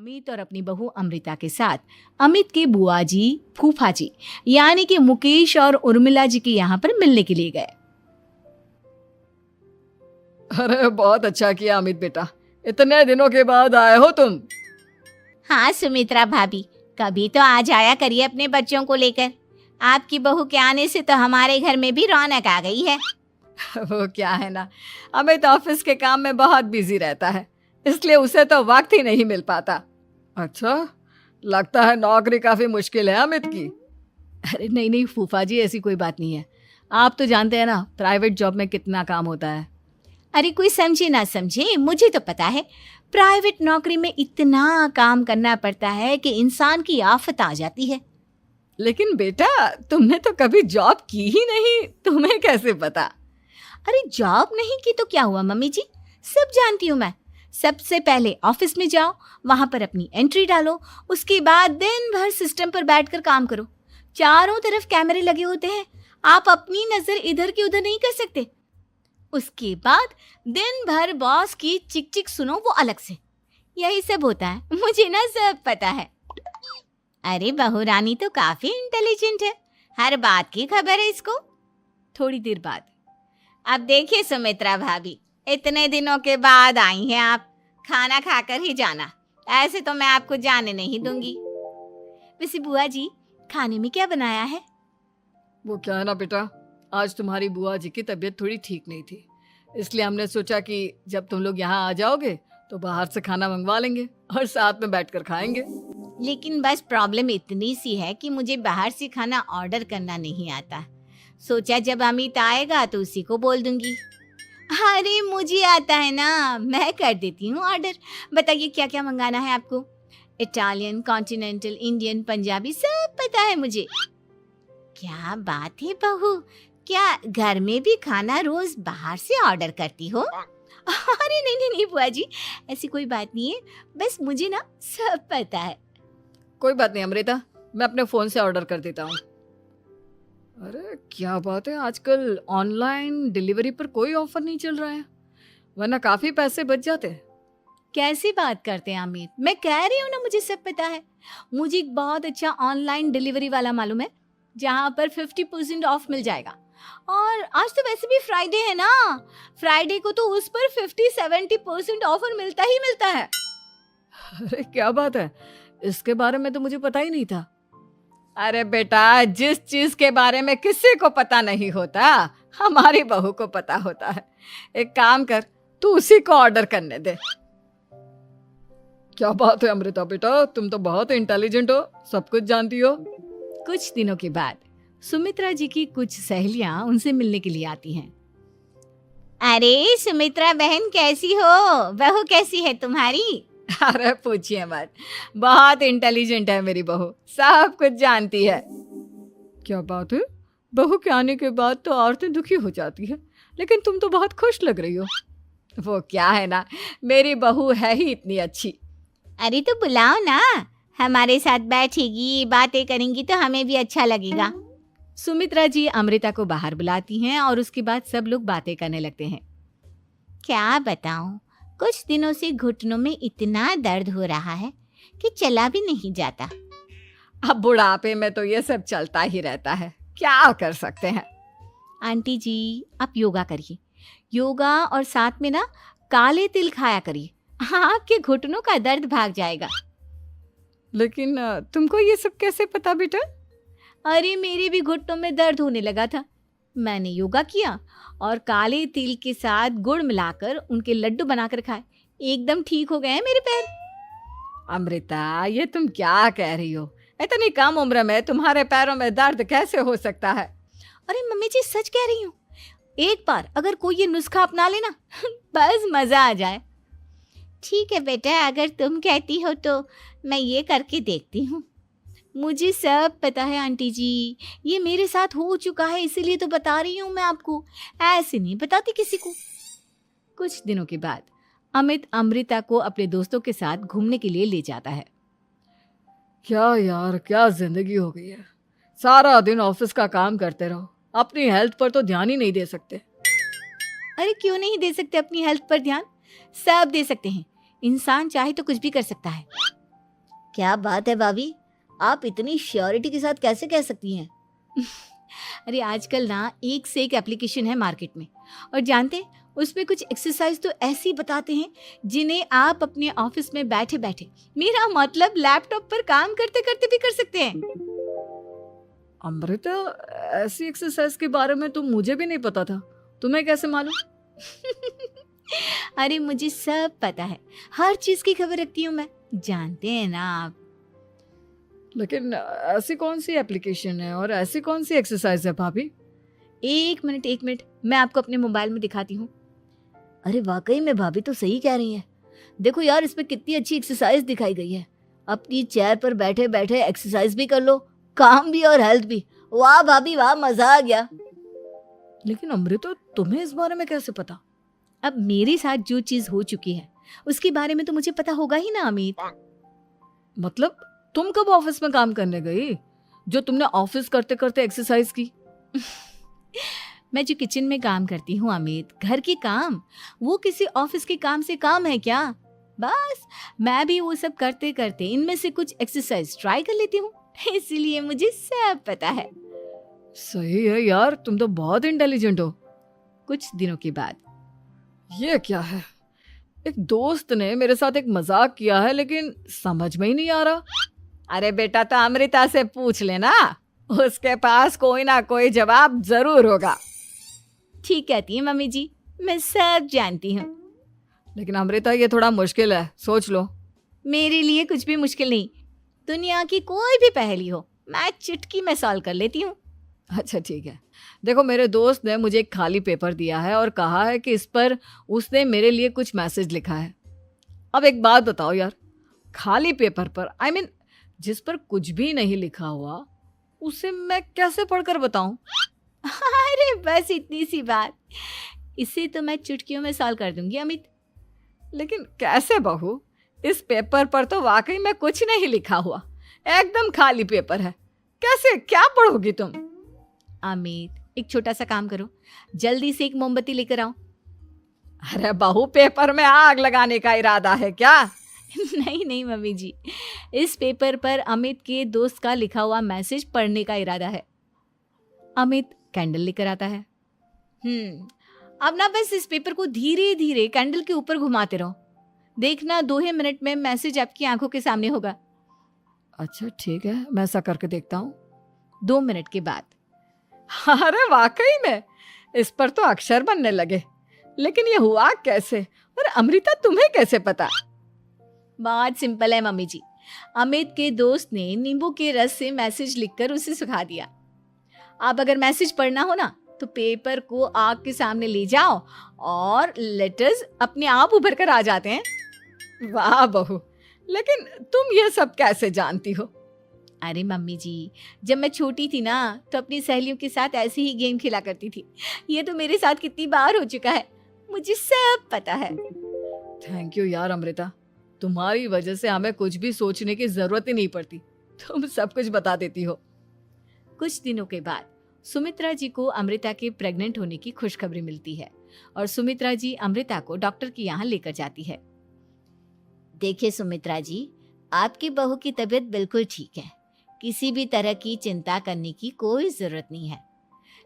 अमित और अपनी बहू अमृता के साथ अमित के बुआ जी, फूफा जी यानी कि मुकेश और उर्मिला जी के यहाँ पर मिलने के लिए गए। अरे बहुत अच्छा किया अमित बेटा, इतने दिनों के बाद आए हो तुम। हाँ सुमित्रा भाभी, कभी तो आ जाया करिए अपने बच्चों को लेकर। आपकी बहू के आने से तो हमारे घर में भी रौनक आ गई है। वो क्या है ना, अमित ऑफिस के काम में बहुत बिजी रहता है, इसलिए उसे तो वक्त ही नहीं मिल पाता। अच्छा, लगता है नौकरी काफी मुश्किल है अमित की। अरे नहीं नहीं फूफा जी, ऐसी कोई बात नहीं है। आप तो जानते हैं ना प्राइवेट जॉब में कितना काम होता है। अरे कोई समझे ना समझे, मुझे तो पता है प्राइवेट नौकरी में इतना काम करना पड़ता है कि इंसान की आफत आ जाती है। लेकिन बेटा तुमने तो कभी जॉब की ही नहीं, तुम्हें कैसे पता? अरे जॉब नहीं की तो क्या हुआ मम्मी जी, सब जानती हूँ मैं। सबसे पहले ऑफिस में जाओ, वहां पर अपनी एंट्री डालो, उसके बाद दिन भर सिस्टम पर बैठकर काम करो। चारों तरफ कैमरे लगे होते हैं, आप अपनी नजर इधर की उधर नहीं कर सकते। उसके बाद दिन भर बॉस की चिक चिक सुनो, वो अलग से। यही सब होता है, मुझे ना सब पता है। अरे बहू रानी तो काफी इंटेलिजेंट है, हर बात की खबर है इसको। थोड़ी देर बाद अब देखिए सुमित्रा भाभी, इतने दिनों के बाद आई हैं आप, खाना खाकर ही जाना, ऐसे तो मैं आपको जाने नहीं दूंगी। वैसे बुआ जी, खाने में क्या बनाया है? वो क्या है ना बेटा, आज तुम्हारी बुआ जी की तबीयत थोड़ी ठीक नहीं थी, इसलिए हमने सोचा कि जब तुम लोग यहाँ आ जाओगे तो बाहर से खाना मंगवा लेंगे और साथ में बैठकर खाएंगे। लेकिन बस प्रॉब्लम इतनी सी है कि मुझे बाहर से खाना ऑर्डर करना नहीं आता। सोचा जब अमित आएगा तो उसी को बोल दूंगी। अरे मुझे आता है ना, मैं कर देती हूँ ऑर्डर। बताइए क्या क्या मंगाना है आपको? इटालियन, कॉन्टिनेंटल, इंडियन, पंजाबी, सब पता है मुझे। क्या बात है बहू, क्या घर में भी खाना रोज बाहर से ऑर्डर करती हो? अरे नहीं नहीं नहीं बुआ जी, ऐसी कोई बात नहीं है, बस मुझे ना सब पता है। कोई बात नहीं अमृता, मैं अपने फोन से ऑर्डर कर देता हूँ। अरे क्या बात है, आजकल ऑनलाइन डिलीवरी पर कोई ऑफर नहीं चल रहा है, वरना काफी पैसे बच जाते हैं। कैसी बात करते हैं अमित, मैं कह रही हूँ ना मुझे सब पता है। मुझे एक बहुत अच्छा ऑनलाइन डिलीवरी वाला मालूम है जहाँ पर 50% ऑफ मिल जाएगा। और आज तो वैसे भी फ्राइडे है ना, फ्राइडे को तो उस पर 50-70% ऑफर मिलता ही मिलता है। अरे क्या बात है, इसके बारे में तो मुझे पता ही नहीं था। अरे बेटा, जिस चीज के बारे में किसी को पता नहीं होता, हमारी बहू को पता होता है। एक काम कर, तू उसी को ऑर्डर करने दे। क्या बात है अमृता बेटा, तुम तो बहुत इंटेलिजेंट हो, सब कुछ जानती हो। कुछ दिनों के बाद सुमित्रा जी की कुछ सहेलियां उनसे मिलने के लिए आती हैं। अरे सुमित्रा बहन कैसी हो, बहू कैसी है तुम्हारी? अरे पूछिए मत, बहुत इंटेलिजेंट है मेरी बहू, सब कुछ जानती है। क्या बात है, बहू के आने के बाद तो औरतें दुखी हो जाती है, लेकिन तुम तो बहुत खुश लग रही हो। वो क्या है ना, मेरी बहू है ही इतनी अच्छी। अरे तो बुलाओ ना, हमारे साथ बैठेगी, बातें करेंगी तो हमें भी अच्छा लगेगा। सुमित्रा जी अमृता को बाहर बुलाती हैं और उसके बाद सब लोग बातें करने लगते हैं। क्या बताऊं, कुछ दिनों से घुटनों में इतना दर्द हो रहा है कि चला भी नहीं जाता। अब बुढ़ापे में तो ये सब चलता ही रहता है, क्या कर सकते हैं। आंटी जी आप योगा करिए, योगा और साथ में ना काले तिल खाया करिए, आपके घुटनों का दर्द भाग जाएगा। लेकिन तुमको ये सब कैसे पता बेटा? अरे मेरे भी घुटनों में दर्द होने लगा था, मैंने योगा किया और काले तिल के साथ गुड़ मिलाकर उनके लड्डू बनाकर खाए, एकदम ठीक हो गए हैं मेरे पैर। अमृता ये तुम क्या कह रही हो, इतनी कम उम्र में तुम्हारे पैरों में दर्द कैसे हो सकता है? अरे मम्मी जी सच कह रही हूँ, एक बार अगर कोई ये नुस्खा अपना लेना बस मजा आ जाए। ठीक है बेटा, अगर तुम कहती हो तो मैं ये करके देखती हूँ। मुझे सब पता है आंटी जी, ये मेरे साथ हो चुका है, इसीलिए तो बता रही हूँ मैं आपको, ऐसे नहीं बताती किसी को। कुछ दिनों के बाद अमित अमृता को अपने दोस्तों के साथ घूमने के लिए ले जाता है। क्या यार, क्या जिंदगी हो गई है, सारा दिन ऑफिस का काम करते रहो, अपनी हेल्थ पर तो ध्यान ही नहीं दे सकते। अरे क्यों नहीं दे सकते अपनी हेल्थ पर ध्यान, सब दे सकते हैं, इंसान चाहे तो कुछ भी कर सकता है। क्या बात है भाभी, आप इतनी श्योरिटी के साथ कैसे कह सकती हैं? अरे आजकल ना एक से एक एप्लीकेशन है मार्केट में, और जानते हैं उसमें कुछ एक्सरसाइज तो ऐसी बताते हैं जिन्हें आप अपने ऑफिस में बैठे बैठे, मेरा मतलब लैपटॉप पर काम करते करते भी कर सकते हैं। अमृता, ऐसी एक्सरसाइज के बारे में तो मुझे भी नहीं पता था, तुम्हें कैसे मालूम? अरे मुझे सब पता है, हर चीज की खबर रखती हूँ मैं, जानते हैं ना आप। लेकिन ऐसी कौन सी एप्लीकेशन है और ऐसी कौन सी एक्सरसाइज है भाभी? एक मिनट, मैं आपको अपने मोबाइल में दिखाती हूँ। अरे वाकई में भाभी तो सही कह रही हैं। देखो यार, इसमें कितनी अच्छी एक्सरसाइज दिखाई गई है। अपनी चेयर पर बैठे बैठे एक्सरसाइज भी कर लो, काम भी और हेल्थ भी। वाह भाभी वाह, मजा आ गया। लेकिन अमृता, तुम्हें इस बारे में कैसे पता? अब मेरे साथ जो चीज हो चुकी है उसके बारे में तो मुझे पता होगा ही ना अमित। मतलब तुम कब ऑफिस में काम करने गई जो तुमने ऑफिस करते करते एक्सरसाइज की? मैं जो किचन में काम करती हूँ अमित, घर के काम, वो किसी ऑफिस के काम से काम है क्या? बस मैं भी वो सब करते करते इनमें से कुछ एक्सरसाइज ट्राई कर लेती हूँ, इसीलिए मुझे सब पता है। सही है यार, तुम तो बहुत इंटेलिजेंट हो। कुछ दिनों के बाद, ये क्या है? एक दोस्त ने मेरे साथ एक मजाक किया है, लेकिन समझ में ही नहीं आ रहा। अरे बेटा, तो अमृता से पूछ लेना, उसके पास कोई ना कोई जवाब जरूर होगा। ठीक कहती है मम्मी जी, मैं सब जानती हूँ। लेकिन अमृता, ये थोड़ा मुश्किल है, सोच लो। मेरे लिए कुछ भी मुश्किल नहीं, दुनिया की कोई भी पहेली हो मैं चुटकी में सॉल्व कर लेती हूँ। अच्छा ठीक है, देखो मेरे दोस्त ने मुझे एक खाली पेपर दिया है और कहा है कि इस पर उसने मेरे लिए कुछ मैसेज लिखा है। अब एक बात बताओ यार, खाली पेपर पर, आई मीन जिस पर कुछ भी नहीं लिखा हुआ, उसे मैं कैसे पढ़कर बताऊं? अरे बस इतनी सी बात, इसे तो मैं चुटकियों में सॉल्व कर दूंगी अमित। लेकिन कैसे बहू? इस पेपर पर तो वाकई में कुछ नहीं लिखा हुआ, एकदम खाली पेपर है, कैसे, क्या पढ़ोगी तुम? अमित, एक छोटा सा काम करो, जल्दी से एक मोमबत्ती लेकर आओ। अरे बहू, पेपर में आग लगाने का इरादा है क्या? नहीं मम्मी जी, इस पेपर पर अमित के दोस्त का लिखा हुआ मैसेज पढ़ने का इरादा है। अमित कैंडल लेकर आता है। अब ना बस इस पेपर को धीरे धीरे कैंडल के ऊपर घुमाते रहो, देखना 2 ही मिनट में मैसेज आपकी आंखों के सामने होगा। अच्छा ठीक है, मैं ऐसा करके देखता हूँ। 2 मिनट के बाद, अरे वाकई में इस पर तो अक्षर बनने लगे, लेकिन ये हुआ कैसे? और अमृता, तुम्हें कैसे पता? बहुत सिंपल है मम्मी जी, अमित के दोस्त ने नींबू के रस से मैसेज लिखकर उसे सुखा दिया। आप अगर मैसेज पढ़ना हो ना तो पेपर को आग के सामने ले जाओ और लेटर्स अपने आप उभर कर आ जाते हैं। वाह बहू, लेकिन तुम ये सब कैसे जानती हो? अरे मम्मी जी, जब मैं छोटी थी ना तो अपनी सहेलियों के साथ ऐसे ही गेम खेला करती थी। ये तो मेरे साथ कितनी बार हो चुका है, मुझे सब पता है। थैंक यू यार अमृता, तुम्हारी वजह से हमें कुछ भी सोचने की जरूरत ही नहीं पड़ती, तुम सब कुछ बता देती हो। कुछ दिनों के बाद सुमित्रा जी को अमृता के प्रेग्नेंट होने की खुशखबरी मिलती है और सुमित्रा जी अमृता को डॉक्टर के यहाँ लेकर जाती है। देखिए सुमित्रा जी, आपकी बहू की तबीयत बिल्कुल ठीक है, किसी भी तरह की चिंता करने की कोई जरूरत नहीं है।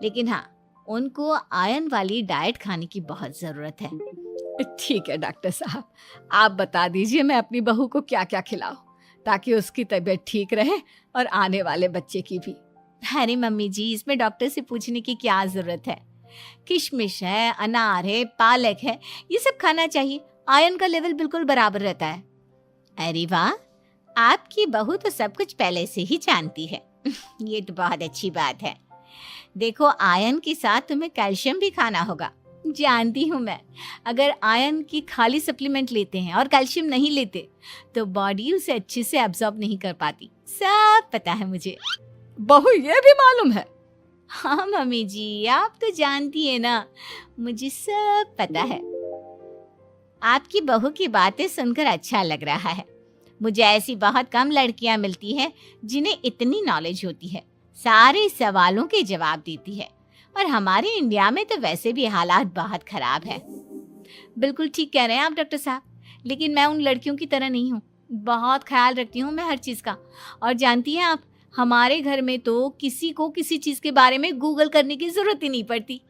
लेकिन हाँ, उनको आयरन वाली डाइट खाने की बहुत जरूरत है। ठीक है डॉक्टर साहब, आप बता दीजिए मैं अपनी बहू को क्या क्या खिलाऊं ताकि उसकी तबीयत ठीक रहे और आने वाले बच्चे की भी। अरे मम्मी जी, इसमें डॉक्टर से पूछने की क्या जरूरत है, किशमिश है, अनार है, पालक है, ये सब खाना चाहिए, आयरन का लेवल बिल्कुल बराबर रहता है। अरे वाह, आपकी बहू तो सब कुछ पहले से ही जानती है। ये तो बहुत अच्छी बात है। देखो, आयरन के साथ तुम्हें कैल्शियम भी खाना होगा। जानती हूँ मैं, अगर आयरन की खाली सप्लीमेंट लेते हैं और कैल्शियम नहीं लेते तो बॉडी उसे अच्छे से एब्जॉर्ब नहीं कर पाती, सब पता है मुझे। बहू, ये भी मालूम है? हाँ मम्मी जी, आप तो जानती है ना, मुझे सब पता है। आपकी बहू की बातें सुनकर अच्छा लग रहा है। मुझे ऐसी बहुत कम लड़कियां मिलती हैं जिन्हें इतनी नॉलेज होती है, सारे सवालों के जवाब देती है। और हमारे इंडिया में तो वैसे भी हालात बहुत खराब है। बिल्कुल ठीक कह रहे हैं आप डॉक्टर साहब, लेकिन मैं उन लड़कियों की तरह नहीं हूँ, बहुत ख्याल रखती हूँ मैं हर चीज़ का। और जानती हैं आप, हमारे घर में तो किसी को किसी चीज़ के बारे में गूगल करने की ज़रूरत ही नहीं पड़ती।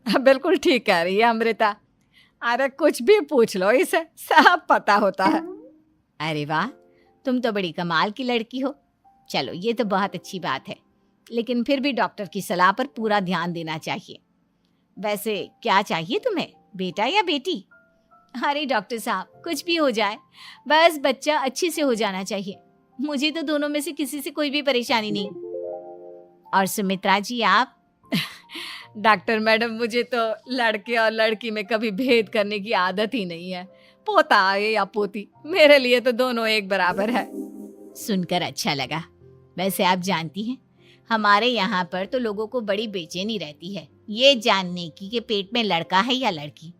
बिल्कुल ठीक कह रही है अमृता। अरे कुछ भी पूछ लो, इसे सब पता होता है। अरे वाह, तुम तो बड़ी कमाल की लड़की हो। चलो, ये तो बहुत अच्छी बात है, लेकिन फिर भी डॉक्टर की सलाह पर पूरा ध्यान देना चाहिए। वैसे क्या चाहिए तुम्हें, बेटा या बेटी? अरे डॉक्टर साहब, कुछ भी हो जाए, बस बच्चा अच्छे से हो जाना चाहिए। मुझे तो दोनों में से किसी से कोई भी परेशानी नहीं। और सुमित्रा जी, आप? डॉक्टर मैडम, मुझे तो लड़के और लड़की में कभी भेद करने की आदत ही नहीं है। पोता आए या पोती, मेरे लिए तो दोनों एक बराबर है। सुनकर अच्छा लगा। वैसे आप जानती हैं, हमारे यहाँ पर तो लोगों को बड़ी बेचैनी रहती है ये जानने की कि पेट में लड़का है या लड़की,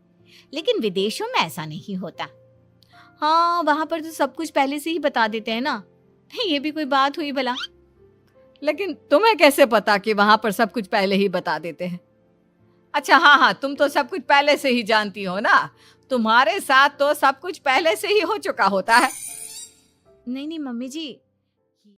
लेकिन विदेशों में ऐसा नहीं होता। हाँ, वहाँ पर तो सब कुछ पहले से ही बता देते हैं ना। ये भी कोई बात हुई भला? लेकिन तुम्हें कैसे पता कि वहां पर सब कुछ पहले ही बता देते हैं? अच्छा, हाँ, तुम तो सब कुछ पहले से ही जानती हो ना। तुम्हारे साथ तो सब कुछ पहले से ही हो चुका होता है। नहीं नहीं मम्मी जी,